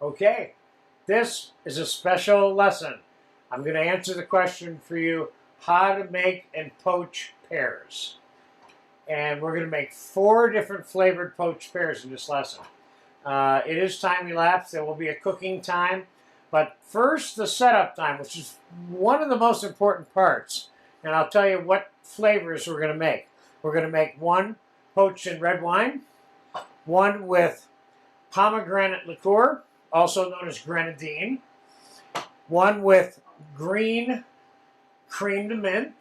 Okay, this is a special lesson. I'm going to answer the question for you, how to make and poach pears. And we're going to make 4 different flavored poached pears in this lesson. It is time-elapsed. There will be a cooking time. But first, the setup time, which is one of the most important parts. And I'll tell you what flavors we're going to make. We're going to make 1 poached in red wine, 1 with pomegranate liqueur, also known as grenadine, 1 with green creme de menthe.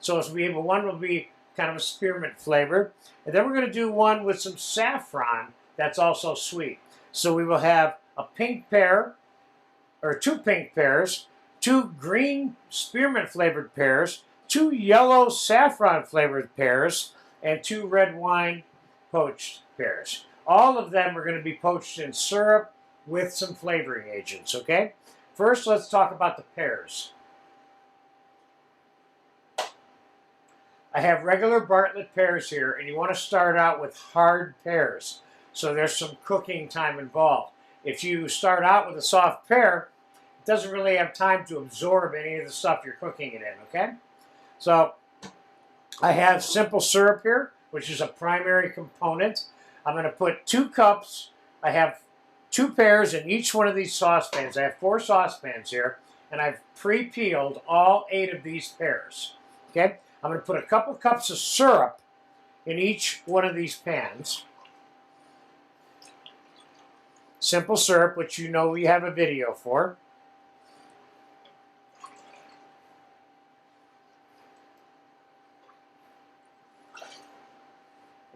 So one will be kind of a spearmint flavor. And then we're going to do 1 with some saffron that's also sweet. So we will have a pink pear, or 2 pink pears, 2 green spearmint flavored pears, 2 yellow saffron flavored pears, and 2 red wine poached pears. All of them are going to be poached in syrup with some flavoring agents, okay? First, let's talk about the pears. I have regular Bartlett pears here, and you want to start out with hard pears. So there's some cooking time involved. If you start out with a soft pear, it doesn't really have time to absorb any of the stuff you're cooking it in, okay? So I have simple syrup here, which is a primary component. I'm going to put 2 cups. I have 2 pears in each one of these saucepans. I have 4 saucepans here, and I've pre-peeled all 8 of these pears. Okay? I'm going to put a couple cups of syrup in each one of these pans. Simple syrup, which you know we have a video for.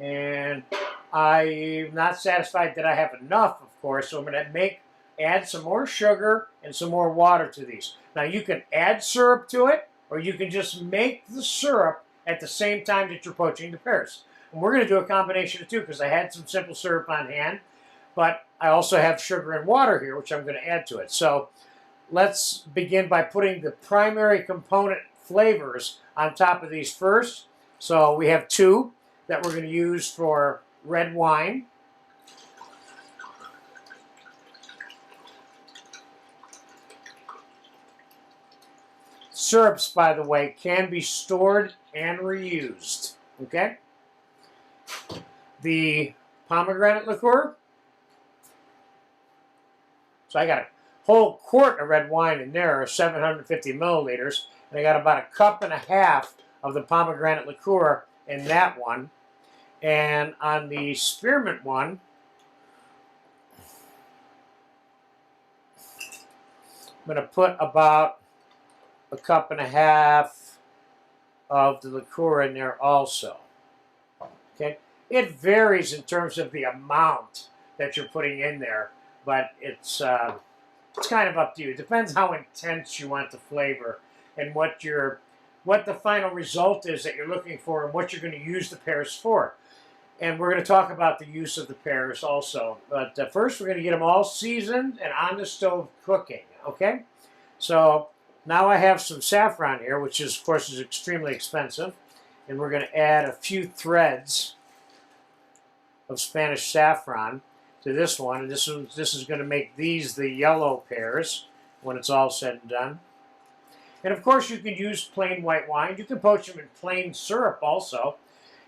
And I'm not satisfied that I have enough, of course, so I'm going to add some more sugar and some more water to these. Now you can add syrup to it, or you can just make the syrup at the same time that you're poaching the pears. And we're going to do a combination of 2 because I had some simple syrup on hand, but I also have sugar and water here, which I'm going to add to it. So let's begin by putting the primary component flavors on top of these first. So we have 2 that we're going to use for red wine. Syrups, by the way, can be stored and reused. Okay? The pomegranate liqueur. So I got a whole quart of red wine in there, or 750 milliliters, and I got about 1.5 cups of the pomegranate liqueur in that one. And on the spearmint one, I'm going to put about 1.5 cups of the liqueur in there also. Okay, it varies in terms of the amount that you're putting in there, but it's kind of up to you. It depends how intense you want the flavor and what the final result is that you're looking for and what you're going to use the pears for. And we're going to talk about the use of the pears also. But first, we're going to get them all seasoned and on the stove cooking, okay? So now I have some saffron here, which is, of course, is extremely expensive. And we're going to add a few threads of Spanish saffron to this one. And this is going to make these the yellow pears when it's all said and done. And, of course, you can use plain white wine. You can poach them in plain syrup also.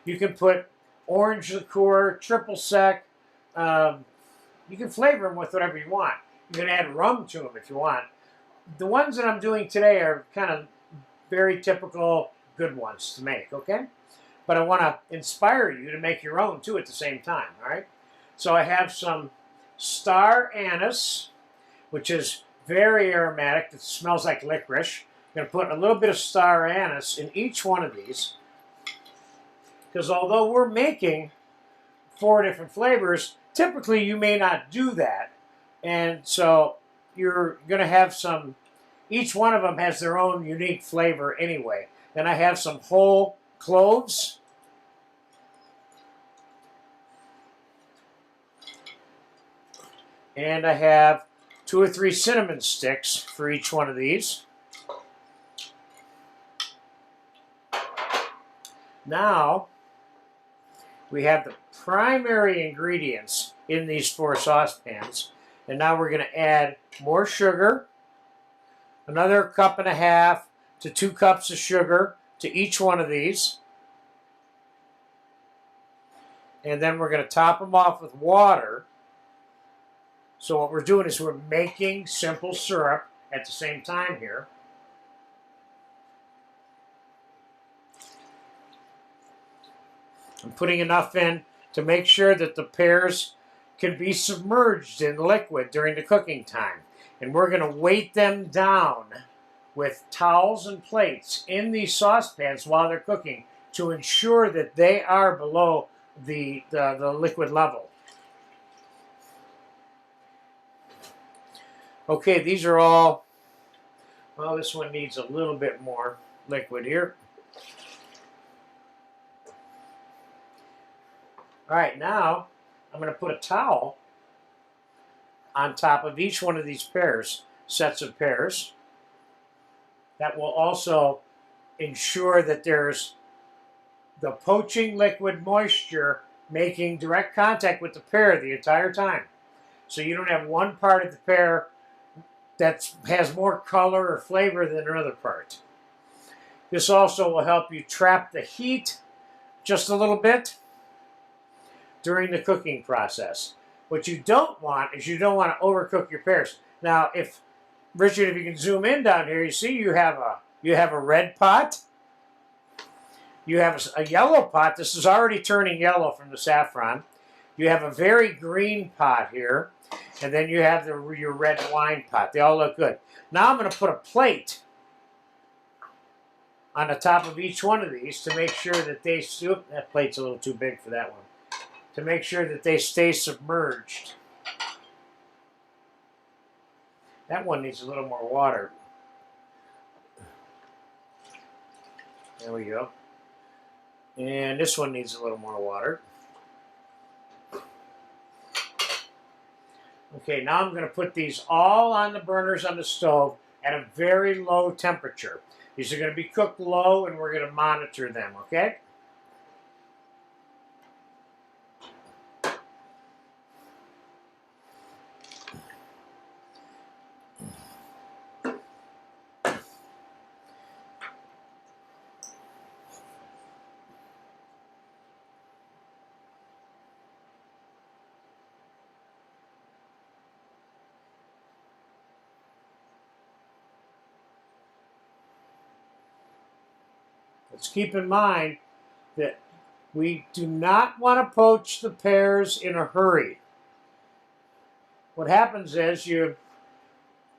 You can put orange liqueur, triple sec. You can flavor them with whatever you want. You can add rum to them if you want. The ones that I'm doing today are kind of very typical good ones to make, okay? But I want to inspire you to make your own, too, at the same time, all right? So I have some star anise, which is very aromatic. It smells like licorice. I'm going to put a little bit of star anise in each one of these. Because although we're making 4 different flavors, typically you may not do that. And so you're going to have some, each one of them has their own unique flavor anyway. Then I have some whole cloves. And I have 2 or 3 cinnamon sticks for each one of these. Now, we have the primary ingredients in these 4 saucepans. And now we're going to add more sugar, another 1.5 to 2 cups of sugar to each one of these. And then we're going to top them off with water. So what we're doing is we're making simple syrup at the same time here. I'm putting enough in to make sure that the pears can be submerged in liquid during the cooking time. And we're going to weight them down with towels and plates in these saucepans while they're cooking to ensure that they are below the liquid level. Okay, these are all, well, this one needs a little bit more liquid here. All right, now I'm going to put a towel on top of each one of these pears, sets of pears. That will also ensure that there's the poaching liquid moisture making direct contact with the pear the entire time. So you don't have one part of the pear that has more color or flavor than another part. This also will help you trap the heat just a little bit during the cooking process. What you don't want is you don't want to overcook your pears. Now, if Richard, if you can zoom in down here, you see you have a red pot. You have a yellow pot. This is already turning yellow from the saffron. You have a very green pot here. And then you have your red wine pot. They all look good. Now I'm going to put a plate on the top of each one of these to make sure that they, that plate's a little too big for that one, to make sure that they stay submerged. That one needs a little more water. There we go. And this one needs a little more water. Okay, now I'm going to put these all on the burners on the stove at a very low temperature. These are going to be cooked low, and we're going to monitor them, okay? Let's keep in mind that we do not want to poach the pears in a hurry. What happens is you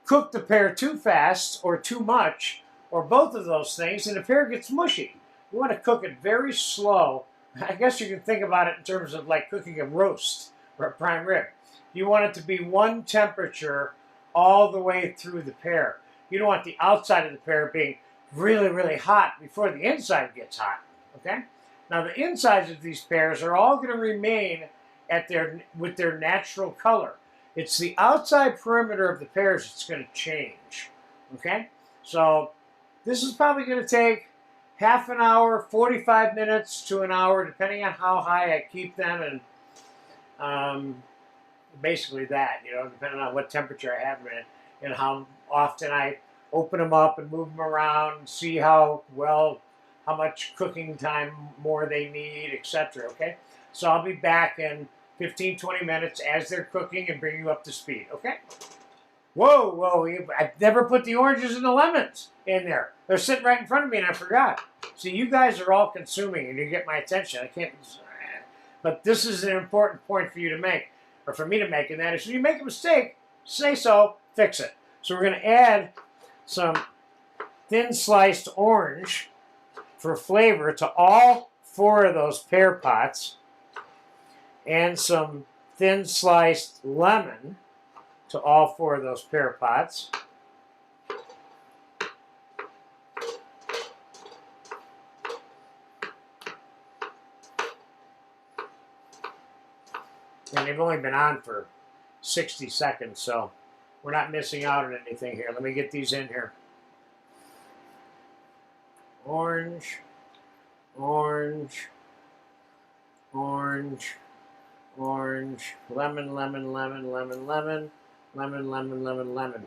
cook the pear too fast or too much, or both of those things, and the pear gets mushy. You want to cook it very slow. I guess you can think about it in terms of like cooking a roast or a prime rib. You want it to be one temperature all the way through the pear. You don't want the outside of the pear being really, really hot before the inside gets hot, okay? Now the insides of these pears are all going to remain with their natural color. It's the outside perimeter of the pears that's going to change, okay? So this is probably going to take half an hour, 45 minutes to an hour, depending on how high I keep them, and basically that, you know, depending on what temperature I have them in and how often I open them up and move them around and see how much cooking time more they need, etc. Okay? So I'll be back in 15-20 minutes as they're cooking and bring you up to speed, okay? Whoa, I've never put the oranges and the lemons in there. They're sitting right in front of me and I forgot. See, you guys are all consuming and you get my attention. I can't, but this is an important point for you to make, or for me to make, and that is when you make a mistake, say so, fix it. So we're going to add some thin sliced orange for flavor to all 4 of those pear pots, and some thin sliced lemon to all 4 of those pear pots. And they've only been on for 60 seconds, so we're not missing out on anything here. Let me get these in here. Orange, orange, orange, orange, lemon, lemon, lemon, lemon, lemon, Lemon, lemon, lemon, lemon.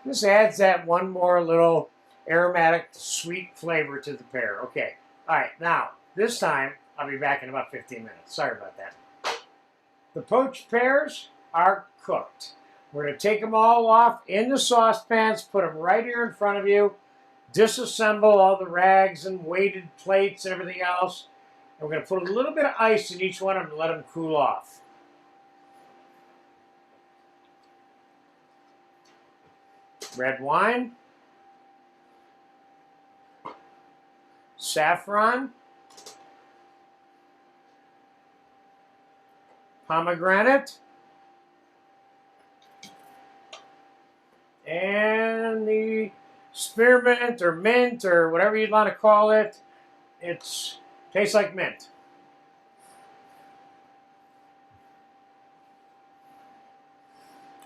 This adds that one more little aromatic, sweet flavor to the pear. Okay. All right. Now, this time, I'll be back in about 15 minutes. Sorry about that. The poached pears are cooked. We're going to take them all off in the saucepans, put them right here in front of you, disassemble all the rags and weighted plates and everything else. And we're going to put a little bit of ice in each one of them and let them cool off. Red wine, saffron, pomegranate, and the spearmint or mint or whatever you'd want to call it. It tastes like mint.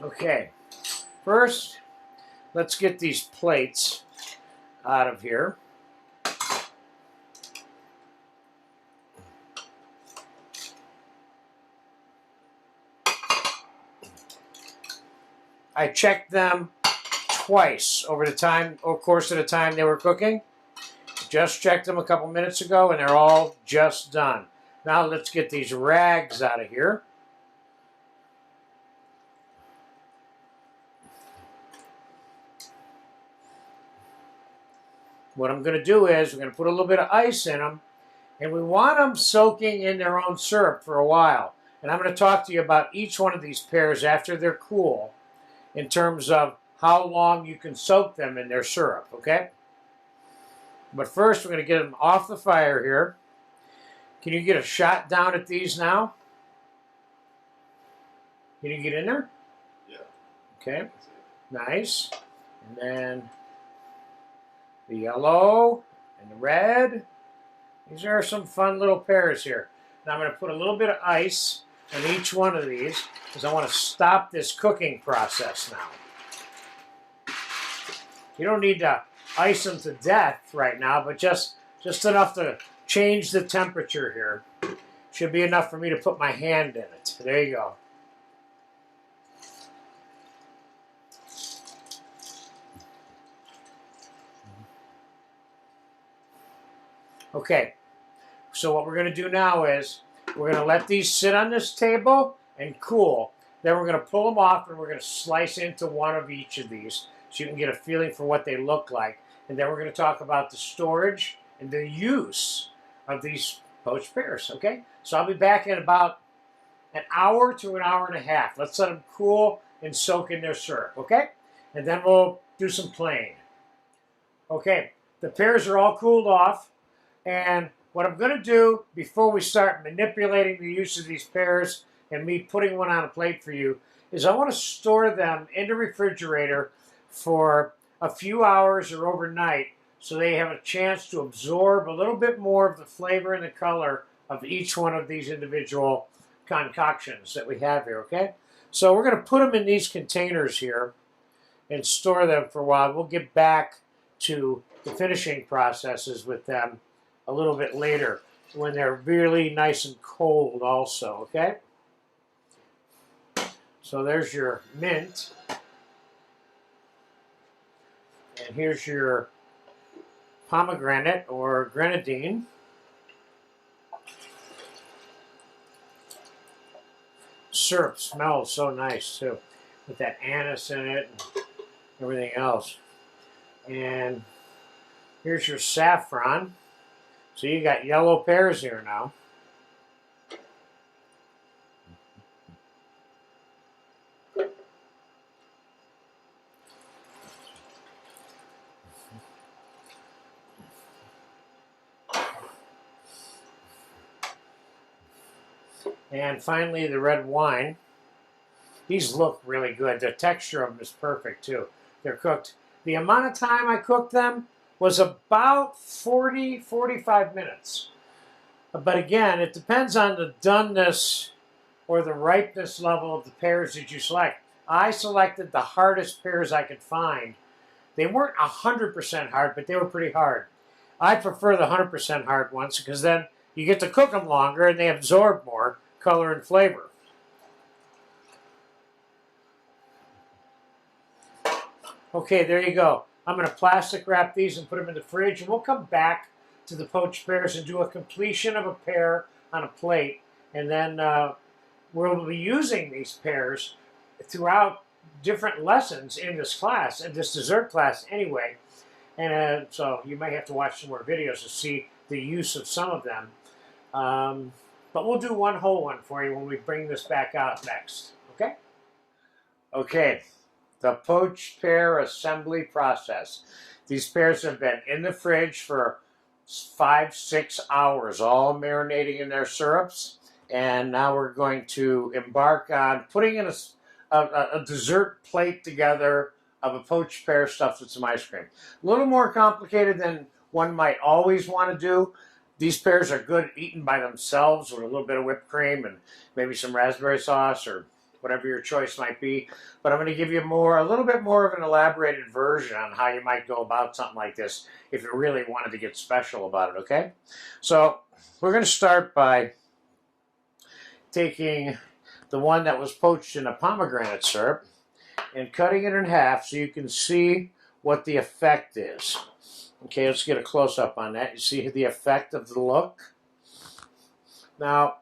Okay, first, let's get these plates out of here. I checked them twice over the course of the time they were cooking. Just checked them a couple minutes ago and they're all just done. Now let's get these rags out of here. What I'm going to do is we're going to put a little bit of ice in them, and we want them soaking in their own syrup for a while. And I'm going to talk to you about each one of these pears after they're cool in terms of how long you can soak them in their syrup, okay? But first we're going to get them off the fire here. Can you get a shot down at these now? Can you get in there? Yeah. Okay, nice. And then the yellow and the red. These are some fun little pears here. Now I'm going to put a little bit of ice on each one of these because I want to stop this cooking process now. You don't need to ice them to death right now, but just enough to change the temperature here. Should be enough for me to put my hand in it. There you go. Okay, so what we're going to do now is we're going to let these sit on this table and cool. Then we're going to pull them off and we're going to slice into one of each of these so you can get a feeling for what they look like. And then we're going to talk about the storage and the use of these poached pears, okay? So I'll be back in about an hour to an hour and a half. Let's let them cool and soak in their syrup, okay? And then we'll do some playing. Okay, the pears are all cooled off. And what I'm going to do before we start manipulating the use of these pears and me putting one on a plate for you is I want to store them in the refrigerator for a few hours or overnight so they have a chance to absorb a little bit more of the flavor and the color of each one of these individual concoctions that we have here, okay? So we're going to put them in these containers here and store them for a while. We'll get back to the finishing processes with them a little bit later when they're really nice and cold also, okay? So there's your mint. And here's your pomegranate or grenadine. Syrup smells so nice too, with that anise in it and everything else. And here's your saffron. So you got yellow pears here now. And finally the red wine. These look really good. The texture of them is perfect too. They're cooked. The amount of time I cooked them was about 40-45 minutes. But again, it depends on the doneness or the ripeness level of the pears that you select. I selected the hardest pears I could find. They weren't 100% hard, but they were pretty hard. I prefer the 100% hard ones because then you get to cook them longer and they absorb more color and flavor. Okay, there you go. I'm going to plastic wrap these and put them in the fridge, and we'll come back to the poached pears and do a completion of a pear on a plate, and then we'll be using these pears throughout different lessons in this class, in this dessert class anyway, and so you might have to watch some more videos to see the use of some of them, but we'll do one whole one for you when we bring this back out next, okay? Okay. The poached pear assembly process. These pears have been in the fridge for 5-6 hours, all marinating in their syrups. And now we're going to embark on putting in a dessert plate together of a poached pear stuffed with some ice cream. A little more complicated than one might always want to do. These pears are good eaten by themselves with a little bit of whipped cream and maybe some raspberry sauce or whatever your choice might be. But I'm going to give you a little bit more of an elaborated version on how you might go about something like this if you really wanted to get special about it, okay? So we're going to start by taking the one that was poached in a pomegranate syrup and cutting it in half so you can see what the effect is. Okay, let's get a close-up on that. You see the effect of the look? Now,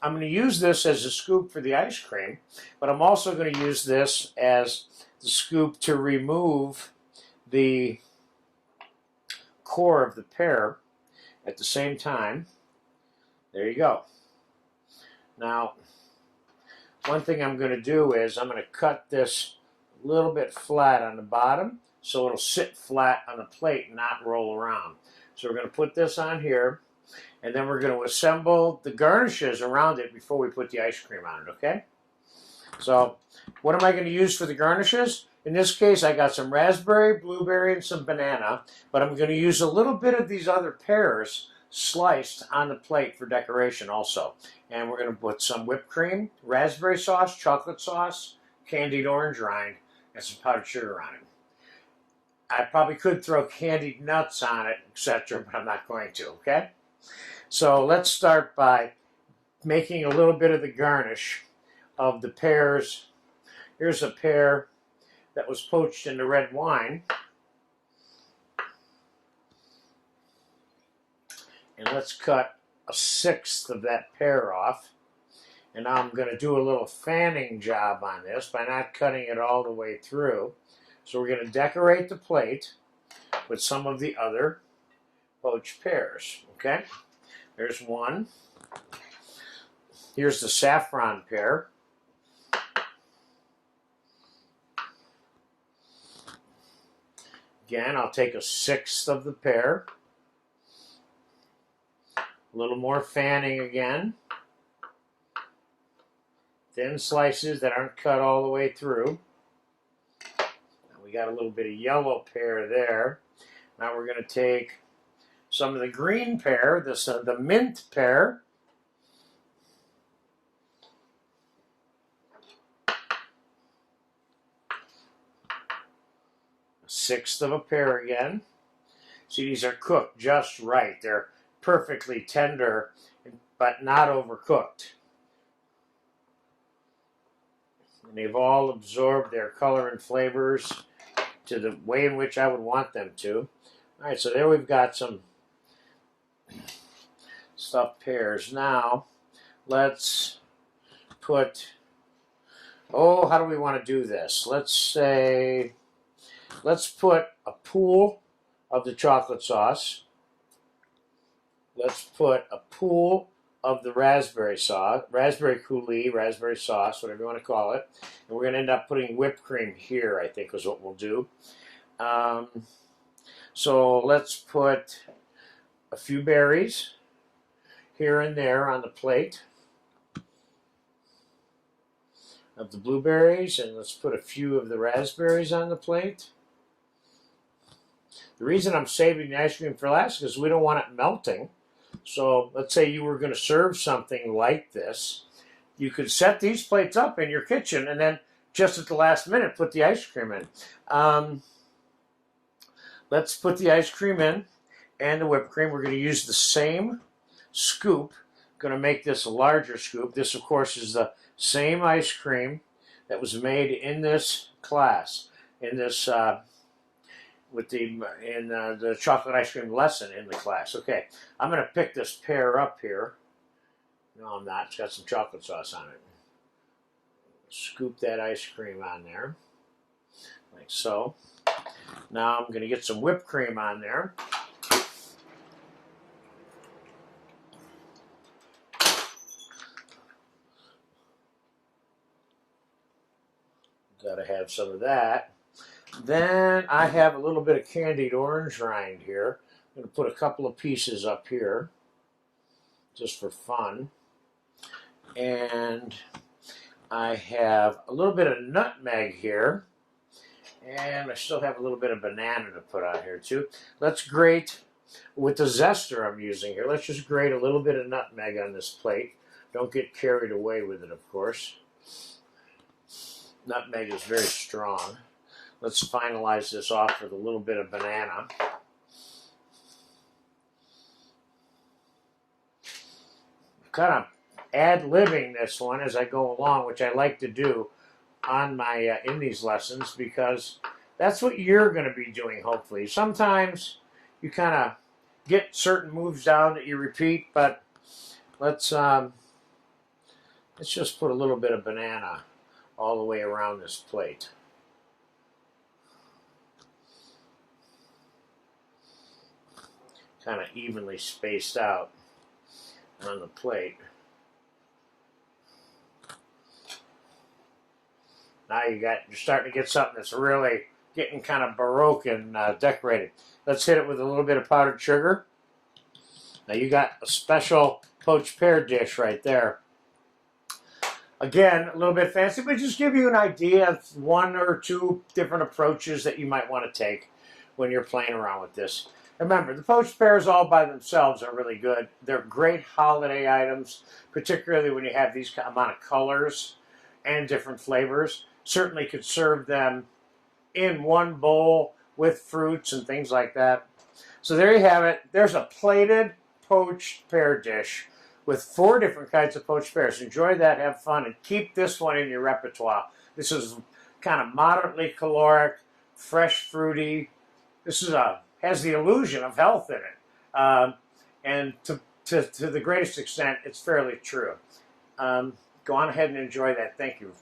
I'm going to use this as a scoop for the ice cream, but I'm also going to use this as the scoop to remove the core of the pear at the same time. There you go. Now, one thing I'm going to do is I'm going to cut this a little bit flat on the bottom so it'll sit flat on the plate and not roll around. So we're going to put this on here. And then we're going to assemble the garnishes around it before we put the ice cream on it, okay? So, what am I going to use for the garnishes? In this case, I got some raspberry, blueberry, and some banana, but I'm going to use a little bit of these other pears sliced on the plate for decoration also. And we're going to put some whipped cream, raspberry sauce, chocolate sauce, candied orange rind, and some powdered sugar on it. I probably could throw candied nuts on it, etc., but I'm not going to, okay? So let's start by making a little bit of the garnish of the pears. Here's a pear that was poached in the red wine. And let's cut 1/6 of that pear off. And now I'm going to do a little fanning job on this by not cutting it all the way through. So we're going to decorate the plate with some of the other poached pears, okay? There's one. Here's the saffron pear. Again, I'll take 1/6 of the pear. A little more fanning again. Thin slices that aren't cut all the way through. We got a little bit of yellow pear there. Now we're going to take some of the green pear, the mint pear. A 1/6 of a pear again. See, these are cooked just right. They're perfectly tender, but not overcooked. And they've all absorbed their color and flavors to the way in which I would want them to. All right, so there we've got some stuffed pears. Now, let's put, how do we want to do this? Let's put a pool of the chocolate sauce. Let's put a pool of the raspberry sauce, raspberry coulis, raspberry sauce, whatever you want to call it. And we're going to end up putting whipped cream here, I think is what we'll do. So let's put a few berries here and there on the plate of the blueberries, and let's put a few of the raspberries on the plate. The reason I'm saving the ice cream for last is we don't want it melting. So let's say you were going to serve something like this. You could set these plates up in your kitchen and then just at the last minute put the ice cream in. Let's put the ice cream in. and the whipped cream. We're going to use the same scoop. Going to make this a larger scoop. This, of course, is the same ice cream that was made in this class, in this the chocolate ice cream lesson in the class. Okay, I'm going to pick this pear up here. No, I'm not. It's got some chocolate sauce on it. Scoop that ice cream on there, like so. Now I'm going to get some whipped cream on there. Got to have some of that. Then I have a little bit of candied orange rind here. I'm going to put a couple of pieces up here, just for fun. And I have a little bit of nutmeg here. And I still have a little bit of banana to put on here too. Let's grate, with the zester I'm using here, let's just grate a little bit of nutmeg on this plate. Don't get carried away with it, of course. Nutmeg is very strong. Let's finalize this off with a little bit of banana. Kind of ad-libbing this one as I go along, which I like to do on my in these lessons, because that's what you're going to be doing, hopefully. Sometimes you kind of get certain moves down that you repeat, but let's just put a little bit of banana all the way around this plate. Kind of evenly spaced out on the plate. Now you're starting to get something that's really getting kind of baroque and decorated. Let's hit it with a little bit of powdered sugar. Now you got a special poached pear dish right there. Again, a little bit fancy, but just give you an idea of one or two different approaches that you might want to take when you're playing around with this. Remember, the poached pears all by themselves are really good. They're great holiday items, particularly when you have these amount of colors and different flavors. Certainly could serve them in one bowl with fruits and things like that. So there you have it. There's a plated poached pear dish with 4 different kinds of poached pears. Enjoy that, have fun, and keep this one in your repertoire. This is kind of moderately caloric, fresh, fruity. This is has the illusion of health in it. And to the greatest extent, it's fairly true. Go on ahead and enjoy that. Thank you.